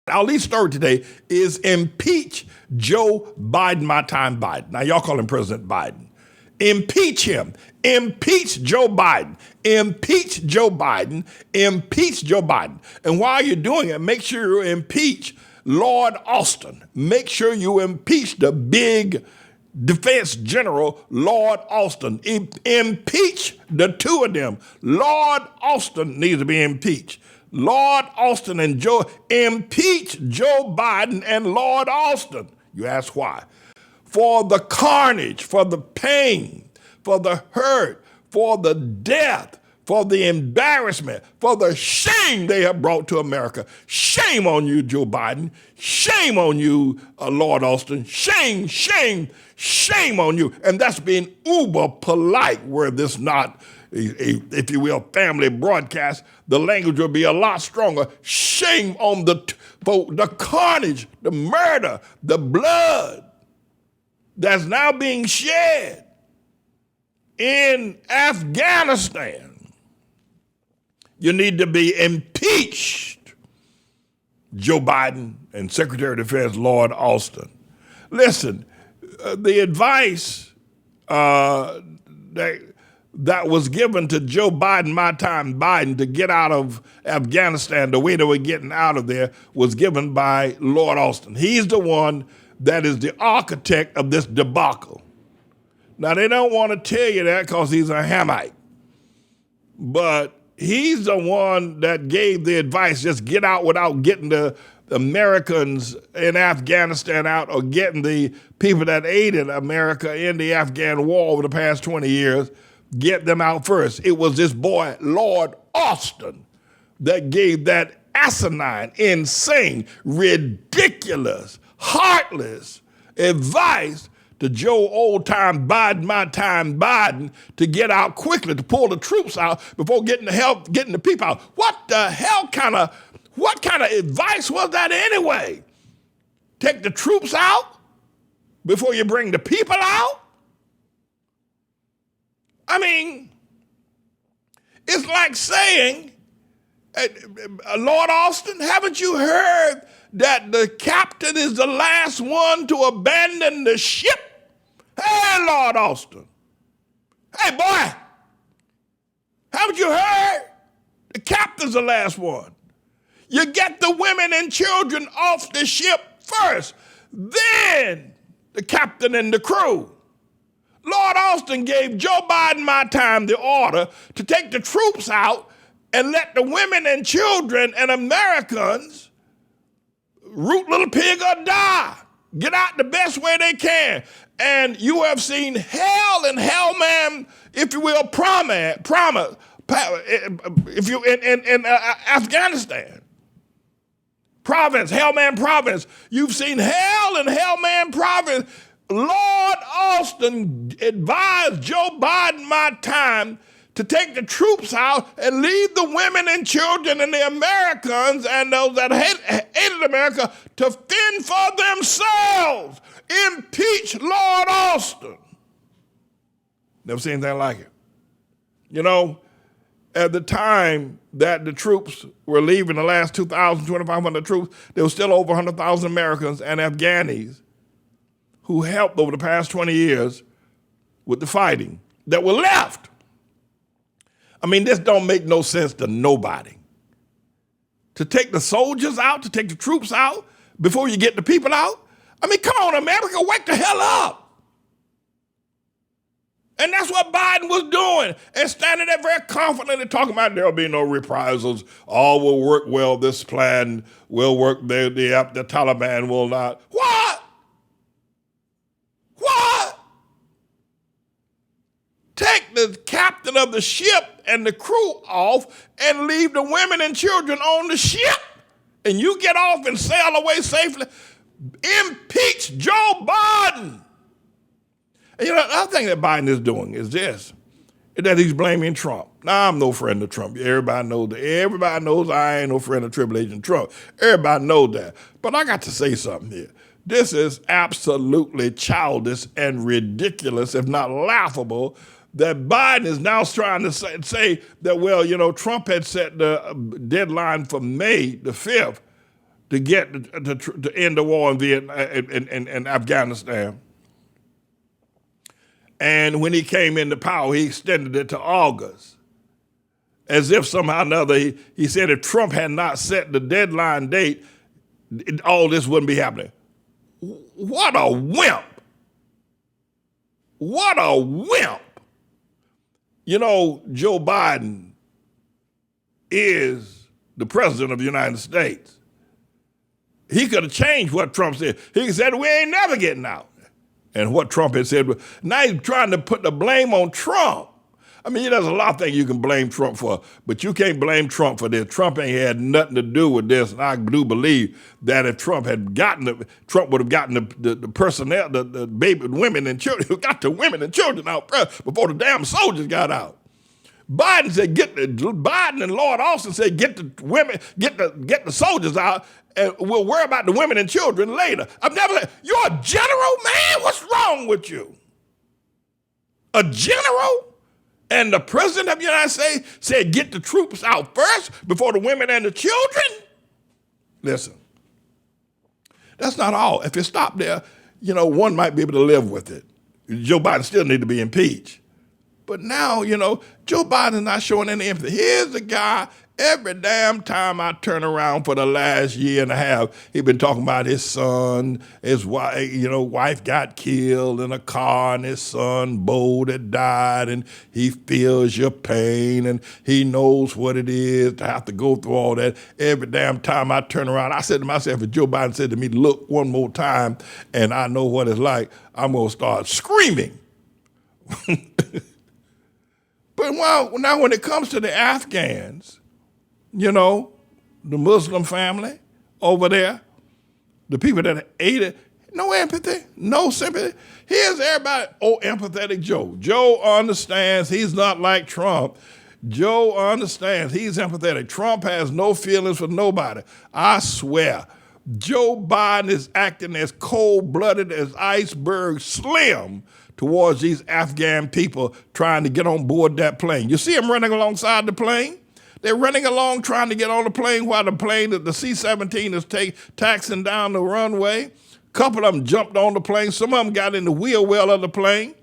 Our lead story today is impeach Joe Biden, my time Biden. Now, y'all call him President Biden. Impeach him. Impeach Joe Biden. Impeach Joe Biden. Impeach Joe Biden. And while you're doing it, make sure you impeach Lord Austin. Make sure you impeach the big defense general, Lord Austin. Impeach the two of them. Lord Austin needs to be impeached. Lord Austin and Joe, impeach Joe Biden and Lord Austin. You ask why? For the carnage, for the pain, for the hurt, for the death, for the embarrassment, for the shame they have brought to America. Shame on you, Joe Biden. Shame on you, Lord Austin. Shame, shame, shame on you. And that's being uber polite, where this not if you will, family broadcast, the language will be a lot stronger. Shame on for the carnage, the murder, the blood that's now being shed in Afghanistan. You need to be impeached, Joe Biden and Secretary of Defense Lord Austin. Listen, the advice that was given to Joe Biden, my time Biden, to get out of Afghanistan, the way they were getting out of there, was given by Lord Austin. He's the one that is the architect of this debacle. Now, they don't want to tell you that because he's a Hamite, but he's the one that gave the advice, just get out without getting the Americans in Afghanistan out, or getting the people that aided America in the Afghan war over the past 20 years, get them out first. It was this boy, Lord Austin, that gave that asinine, insane, ridiculous, heartless advice to Joe old-time Biden, my time Biden, to get out quickly, to pull the troops out before getting the people out. What the hell what kind of advice was that anyway? Take the troops out before you bring the people out? I mean, it's like saying, Lord Austin, haven't you heard that the captain is the last one to abandon the ship? Hey, Lord Austin. Hey, boy, haven't you heard? The captain's the last one. You get the women and children off the ship first, then the captain and the crew. Lord Austin gave Joe Biden, my time, the order to take the troops out and let the women and children and Americans root little pig or die. Get out the best way they can. And you have seen hell and hellman, if you will, if you in Afghanistan. Province, Hellman Province. You've seen hell and Hellman Province. Lord Austin advised Joe Biden, my time, to take the troops out and leave the women and children and the Americans and those that hated America to fend for themselves. Impeach Lord Austin. Never seen anything like it. You know, at the time that the troops were leaving, the last 2,000, 2,500 troops, there were still over 100,000 Americans and Afghanis who helped over the past 20 years with the fighting that were left. I mean, this don't make no sense to nobody. To take the soldiers out, to take the troops out before you get the people out? I mean, come on, America, wake the hell up. And that's what Biden was doing, and standing there very confidently talking about there'll be no reprisals, all will work well, this plan will work, the Taliban will not. What? What? Take the captain of the ship and the crew off and leave the women and children on the ship, and you get off and sail away safely. Impeach Joe Biden. And you know, the other thing that Biden is doing is this, is that he's blaming Trump. Now, I'm no friend of Trump. Everybody knows that. Everybody knows I ain't no friend of Triple Agent Trump. Everybody knows that. But I got to say something here. This is absolutely childish and ridiculous, if not laughable, that Biden is now trying to say that, well, you know, Trump had set the deadline for May the 5th. to get to end the war in Vietnam in Afghanistan. And when he came into power, he extended it to August, as if somehow or another he said if Trump had not set the deadline date, all this wouldn't be happening. What a wimp! What a wimp! You know, Joe Biden is the president of the United States. He could have changed what Trump said. He said, we ain't never getting out. And what Trump had said, now he's trying to put the blame on Trump. I mean, there's a lot of things you can blame Trump for, but you can't blame Trump for this. Trump ain't had nothing to do with this, and I do believe that if Trump had Trump would have gotten the personnel, the baby, women and children, got the women and children out before the damn soldiers got out. Biden said, Biden and Lord Austin said, get the women, get the soldiers out, and we'll worry about the women and children later. You're a general, man? What's wrong with you? A general? And the president of the United States said, get the troops out first before the women and the children? Listen, that's not all. If it stopped there, one might be able to live with it. Joe Biden still need to be impeached. But now, Joe Biden is not showing any empathy. Here's the guy, every damn time I turn around for the last year and a half, he's been talking about his son, his wife, wife got killed in a car and his son, Bo, that died, and he feels your pain and he knows what it is to have to go through all that. Every damn time I turn around, I said to myself, if Joe Biden said to me, look one more time and I know what it's like, I'm going to start screaming. But now when it comes to the Afghans, the Muslim family over there, the people that ate it, no empathy, no sympathy. Here's everybody, empathetic Joe. Joe understands he's not like Trump. Joe understands he's empathetic. Trump has no feelings for nobody. I swear, Joe Biden is acting as cold-blooded as Iceberg Slim towards these Afghan people trying to get on board that plane. You see them running alongside the plane? They're running along trying to get on the plane while the plane, the C-17 is taxiing down the runway. A couple of them jumped on the plane. Some of them got in the wheel well of the plane.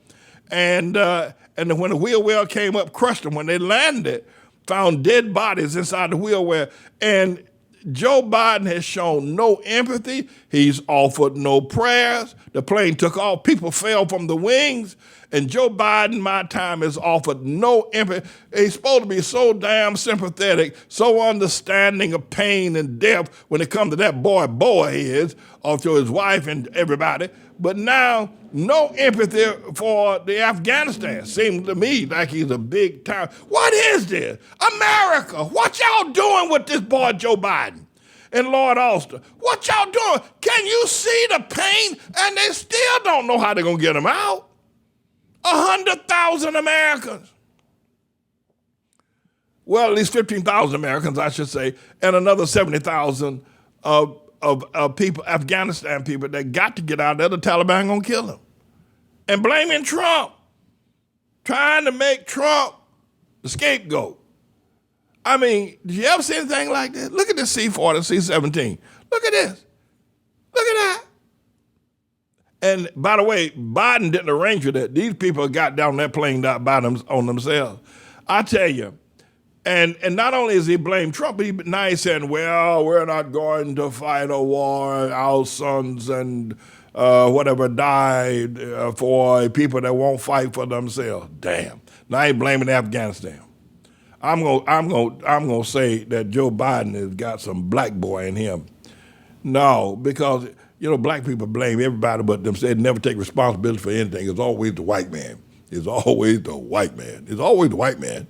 And when the wheel well came up, crushed them. When they landed, found dead bodies inside the wheel well. And Joe Biden has shown no empathy. He's offered no prayers. The plane took off. People fell from the wings. And Joe Biden, my time, has offered no empathy. He's supposed to be so damn sympathetic, so understanding of pain and death when it comes to that boy he is, or to his wife and everybody. But now, no empathy for the Afghanistan. Seems to me like he's a big time. What is this? America, what y'all doing with this boy Joe Biden and Lord Austin? What y'all doing? Can you see the pain? And they still don't know how they're going to get him out. 100,000 Americans. Well, at least 15,000 Americans, I should say, and another 70,000 of people, Afghanistan people that got to get out there. The Taliban gonna kill them. And blaming Trump, trying to make Trump the scapegoat. I mean, did you ever see anything like this? Look at this C-40, C-17. Look at this. Look at that. And by the way, Biden didn't arrange for that. These people got down that plane on themselves. I tell you, and not only is he blamed Trump, but now he's saying, well, we're not going to fight a war. Our sons and whatever died for people that won't fight for themselves. Damn. Now he's blaming Afghanistan. I'm gonna say that Joe Biden has got some black boy in him. No, because black people blame everybody but themselves. They never take responsibility for anything. It's always the white man. It's always the white man. It's always the white man.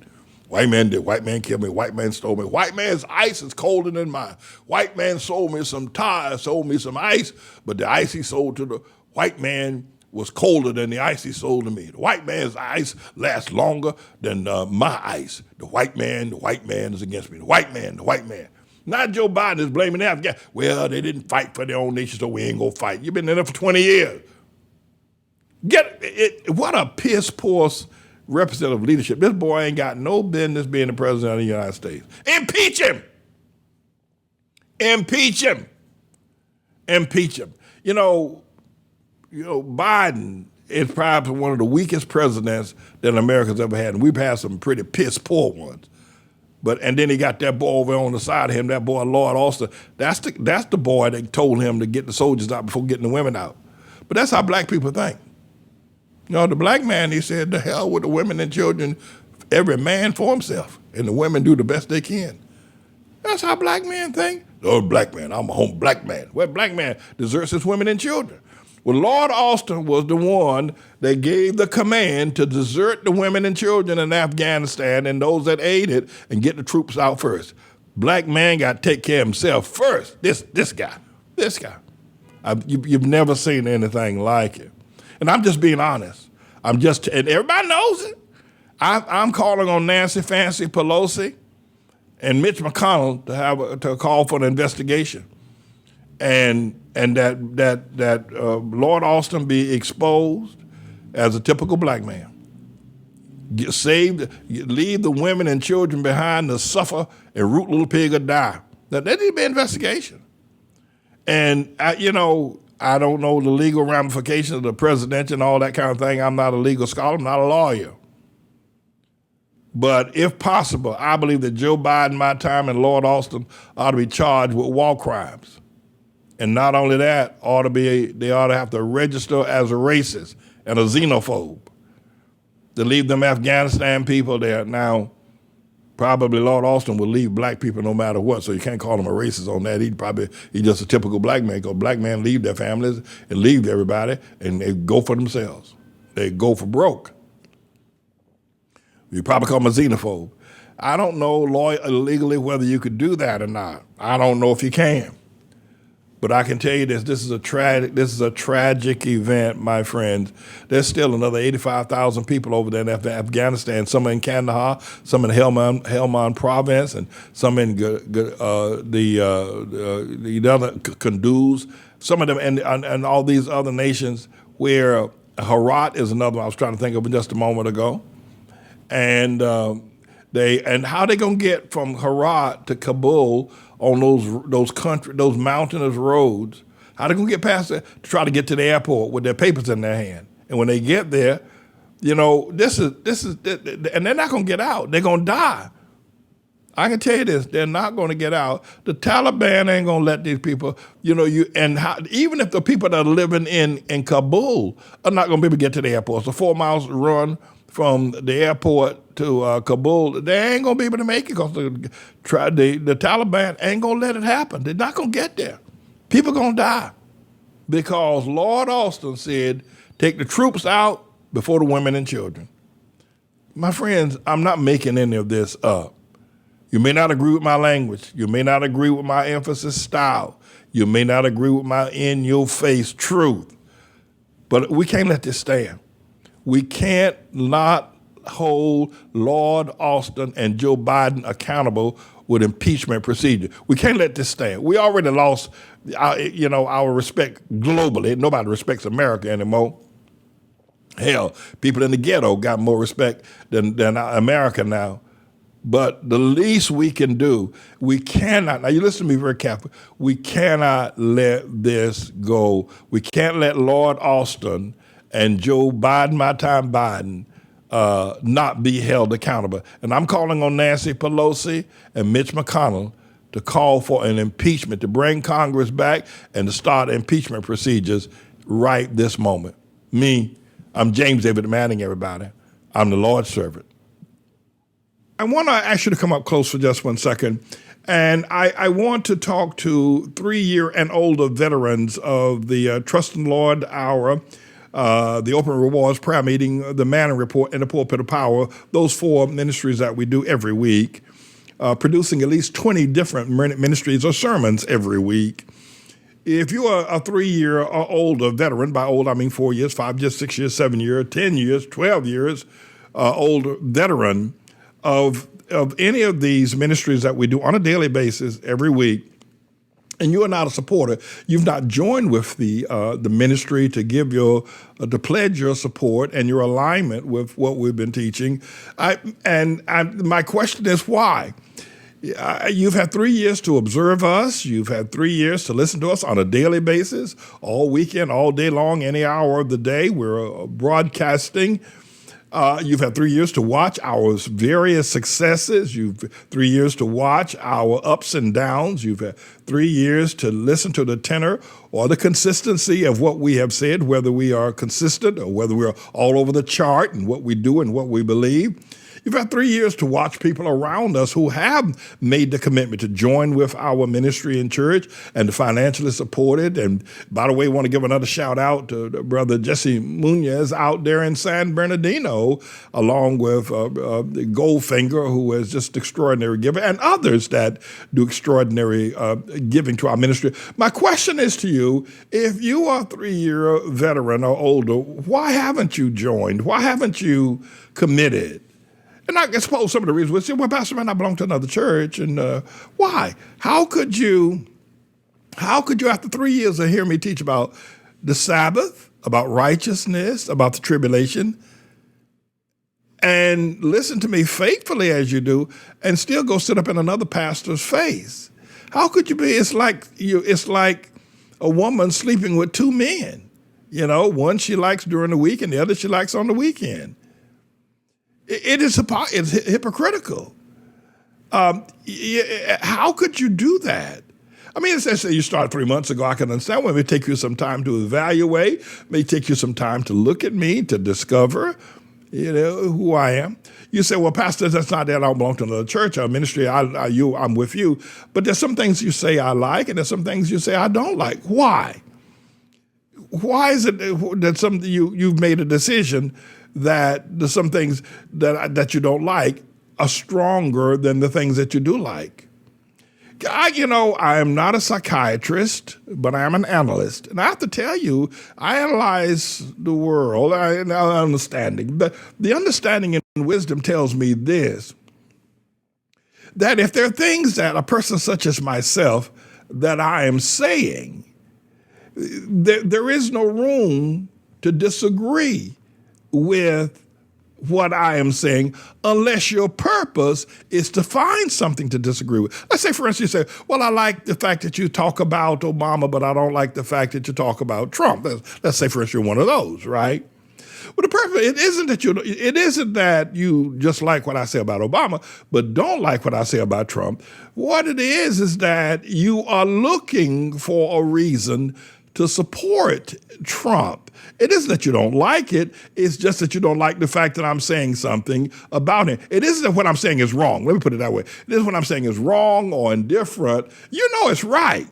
White man did. White man killed me. White man stole me. White man's ice is colder than mine. White man sold me some tires, sold me some ice, but the ice he sold to the white man was colder than the ice he sold to me. The white man's ice lasts longer than my ice. The white man is against me. The white man. Not Joe Biden is blaming the Afghans. Well, they didn't fight for their own nation, so we ain't gonna fight. You've been in there for 20 years. What a piss poor representative leadership. This boy ain't got no business being the president of the United States. Impeach him. Impeach him. Impeach him. Biden is probably one of the weakest presidents that America's ever had, and we've had some pretty piss poor ones. And then he got that boy over on the side of him, that boy Lord Austin. That's the boy that told him to get the soldiers out before getting the women out. But that's how black people think. The black man, he said, the hell with the women and children, every man for himself, and the women do the best they can. That's how black men think. Oh, black man, I'm a home black man. Well, black man deserts his women and children. Well, Lord Austin was the one that gave the command to desert the women and children in Afghanistan and those that aided and get the troops out first. Black man got to take care of himself first. This guy. You've never seen anything like it. And I'm just being honest. And everybody knows it. I'm calling on Nancy Fancy Pelosi and Mitch McConnell to call for an investigation. And that Lord Austin be exposed as a typical black man. Leave the women and children behind to suffer and root little pig or die. Now, there need to be an investigation. And, I don't know the legal ramifications of the presidential and all that kind of thing. I'm not a legal scholar. I'm not a lawyer. But if possible, I believe that Joe Biden, my time, and Lord Austin ought to be charged with war crimes. And not only that, they ought to have to register as a racist and a xenophobe to leave them Afghanistan people there. Now, probably Lord Austin will leave black people no matter what, so you can't call him a racist on that. He's just a typical black man, because black men leave their families and leave everybody, and they go for themselves. They go for broke. You probably call him a xenophobe. I don't know legally whether you could do that or not. I don't know if you can. But I can tell you this is a tragic event, my friends. There's still another 85,000 people over there in Afghanistan. Some in Kandahar, some in Helmand province, and some in the other Kunduz. Some of them and all these other nations where Herat is another one I was trying to think of just a moment ago. And how they gonna get from Herat to Kabul on those mountainous roads? How they gonna get past that to try to get to the airport with their papers in their hand? And when they get there, this is, and they're not gonna get out. They're gonna die. I can tell you this: they're not gonna get out. The Taliban ain't gonna let these people. Even if the people that are living in Kabul are not gonna be able to get to the airport, it's a 4 miles run from the airport to Kabul, they ain't gonna be able to make it because the Taliban ain't gonna let it happen. They're not gonna get there. People gonna die because Lord Austin said, take the troops out before the women and children. My friends, I'm not making any of this up. You may not agree with my language. You may not agree with my emphasis style. You may not agree with my in-your-face truth. But we can't let this stand. We can't not hold Lord Austin and Joe Biden accountable with impeachment procedure. We can't let this stand. We already lost, our respect globally. Nobody respects America anymore. Hell, people in the ghetto got more respect than America now. But the least we can do, we cannot, now you listen to me very carefully, we cannot let this go. We can't let Lord Austin and Joe Biden, my time Biden, not be held accountable. And I'm calling on Nancy Pelosi and Mitch McConnell to call for an impeachment, to bring Congress back and to start impeachment procedures right this moment. I'm James David Manning, everybody. I'm the Lord's servant. I want to ask you to come up close for just 1 second. And I want to talk to 3-year and older veterans of the Trust in the Lord Hour, the Open Rewards Prayer Meeting, the Manning Report, and the Pulpit of Power, those 4 ministries that we do every week, producing at least 20 different ministries or sermons every week. If you are a 3-year or older veteran, by old I mean 4 years, 5 years, 6 years, 7 years, 10 years, 12 years, older veteran of any of these ministries that we do on a daily basis every week, and you are not a supporter, you've not joined with the ministry to give to pledge your support and your alignment with what we've been teaching. My question is why? You've had 3 years to observe us. You've had 3 years to listen to us on a daily basis, all weekend, all day long, any hour of the day. We're broadcasting. You've had 3 years to watch our various successes. You've 3 years to watch our ups and downs. You've had 3 years to listen to the tenor or the consistency of what we have said, whether we are consistent or whether we're all over the chart and what we do and what we believe. You've had 3 years to watch people around us who have made the commitment to join with our ministry in church and to financially support it. And by the way, I want to give another shout out to Brother Jesse Munoz out there in San Bernardino, along with Goldfinger, who is just extraordinary giver, and others that do extraordinary giving to our ministry. My question is to you, if you are a 3-year veteran or older, why haven't you joined? Why haven't you committed? And I suppose some of the reasons would say, well, Pastor Man, I belong to another church. And why? How could you, after 3 years of hearing me teach about the Sabbath, about righteousness, about the tribulation, and listen to me faithfully as you do, and still go sit up in another pastor's face? How could you be? It's like a woman sleeping with 2 men. You know, one she likes during the week and the other she likes on the weekend. It's hypocritical. How could you do that? I mean, essentially, you started 3 months ago. I can understand. Well, it may take you some time to evaluate. It may take you some time to look at me, to discover, who I am. You say, well, Pastor, that's not that I don't belong to another church or ministry. I'm with you. But there's some things you say I like, and there's some things you say I don't like. Why? Why is it that you've made a decision that there's some things that you don't like are stronger than the things that you do like? I am not a psychiatrist, but I am an analyst. And I have to tell you, I analyze the world, understanding. The understanding and wisdom tells me this, that if there are things that a person such as myself that I am saying, there is no room to disagree with what I am saying unless your purpose is to find something to disagree with. Let's say, for instance, you say, well, I like the fact that you talk about Obama, but I don't like the fact that you talk about Trump. Let's say, for instance, you're one of those, right? Well, the purpose, it isn't that you just like what I say about Obama, but don't like what I say about Trump. What it is that you are looking for a reason to support Trump. It isn't that you don't like it. It's just that you don't like the fact that I'm saying something about him. It isn't that what I'm saying is wrong. Let me put it that way. It isn't what I'm saying is wrong or indifferent. You know it's right.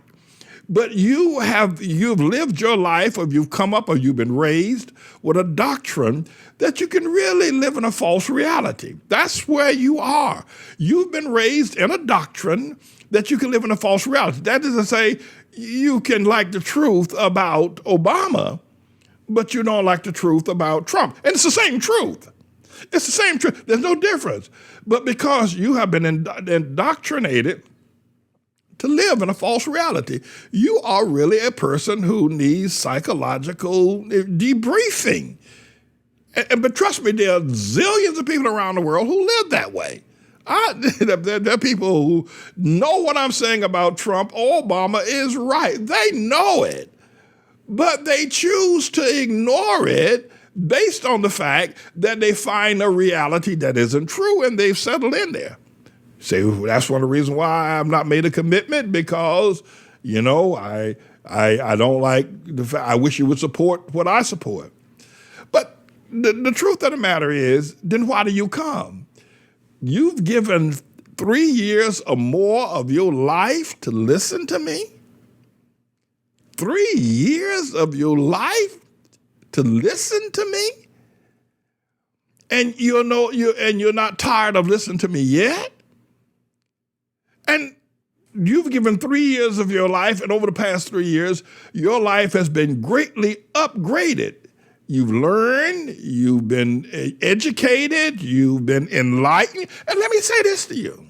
But you've lived your life, or you've come up, or you've been raised with a doctrine that you can really live in a false reality. That's where you are. You've been raised in a doctrine that you can live in a false reality. That is to say, you can like the truth about Obama, but you don't like the truth about Trump. And it's the same truth. It's the same truth. There's no difference. But because you have been indoctrinated to live in a false reality, you are really a person who needs psychological debriefing. But trust me, there are zillions of people around the world who live that way. There are people who know what I'm saying about Trump or Obama is right. They know it, but they choose to ignore it based on the fact that they find a reality that isn't true, and they've settled in there. Say, that's one of the reasons why I've not made a commitment, because, I don't like the fact, I wish you would support what I support. But the truth of the matter is, then why do you come? You've given 3 years or more of your life to listen to me? 3 years of your life to listen to me? And you're not tired of listening to me yet? And you've given 3 years of your life, and over the past 3 years, your life has been greatly upgraded. You've learned, you've been educated, you've been enlightened. And let me say this to you.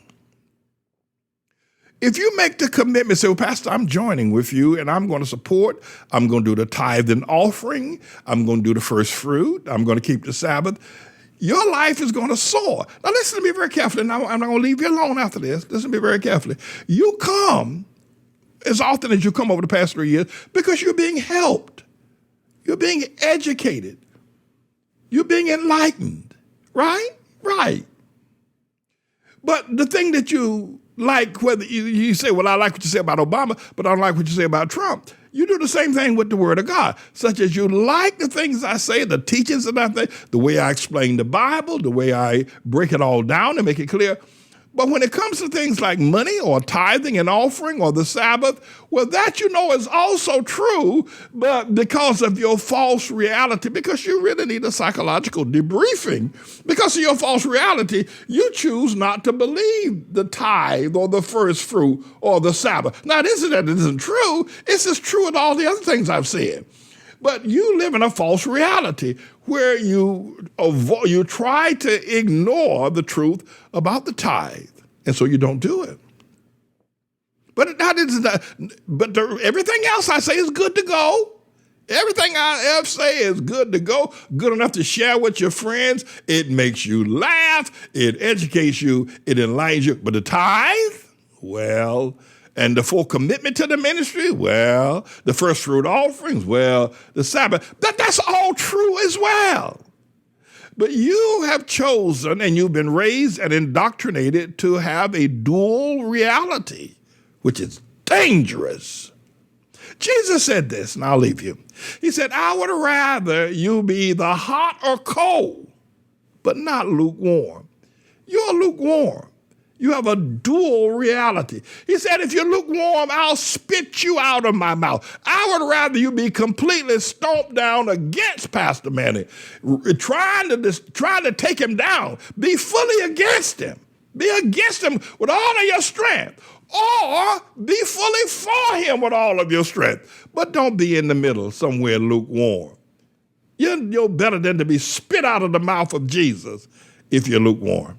If you make the commitment, say, well, Pastor, I'm joining with you, and I'm going to support, I'm going to do the tithe and offering, I'm going to do the first fruit, I'm going to keep the Sabbath. your life is going to soar. Now listen to me very carefully. Now I'm not going to leave you alone after this. Listen to me very carefully. You come as often as you come over the past 3 years because you're being helped. You're being educated. You're being enlightened. Right? Right. But the thing that you like, whether you say, well, I like what you say about Obama, but I don't like what you say about Trump. You do the same thing with the Word of God, such as you like the things I say, the teachings that I say, the way I explain the Bible, the way I break it all down and make it clear. But when it comes to things like money or tithing and offering or the Sabbath, well, that is also true, but because of your false reality, because you really need a psychological debriefing, because of your false reality, you choose not to believe the tithe or the first fruit or the Sabbath. Now, it isn't that it isn't true. It's as true as all the other things I've said. But you live in a false reality where you try to ignore the truth about the tithe, and so you don't do it. But everything else I say is good to go. Everything I ever say is good to go, good enough to share with your friends. It makes you laugh. It educates you. It enlightens you. But the tithe, well, and the full commitment to the ministry, well, the first fruit offerings, well, the Sabbath, that's all true as well. But you have chosen and you've been raised and indoctrinated to have a dual reality, which is dangerous. Jesus said this, and I'll leave you. He said, I would rather you be either hot or cold, but not lukewarm. You're lukewarm. You have a dual reality. He said, if you're lukewarm, I'll spit you out of my mouth. I would rather you be completely stomped down against Pastor Manny, trying to take him down. Be fully against him. Be against him with all of your strength. Or be fully for him with all of your strength. But don't be in the middle, somewhere lukewarm. You're better than to be spit out of the mouth of Jesus if you're lukewarm.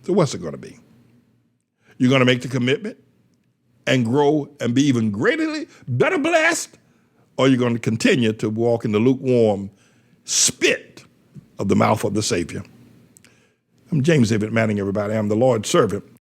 So what's it going to be? You're going to make the commitment and grow and be even better blessed, or you're going to continue to walk in the lukewarm spit of the mouth of the Savior. I'm James David Manning, everybody. I'm the Lord's servant.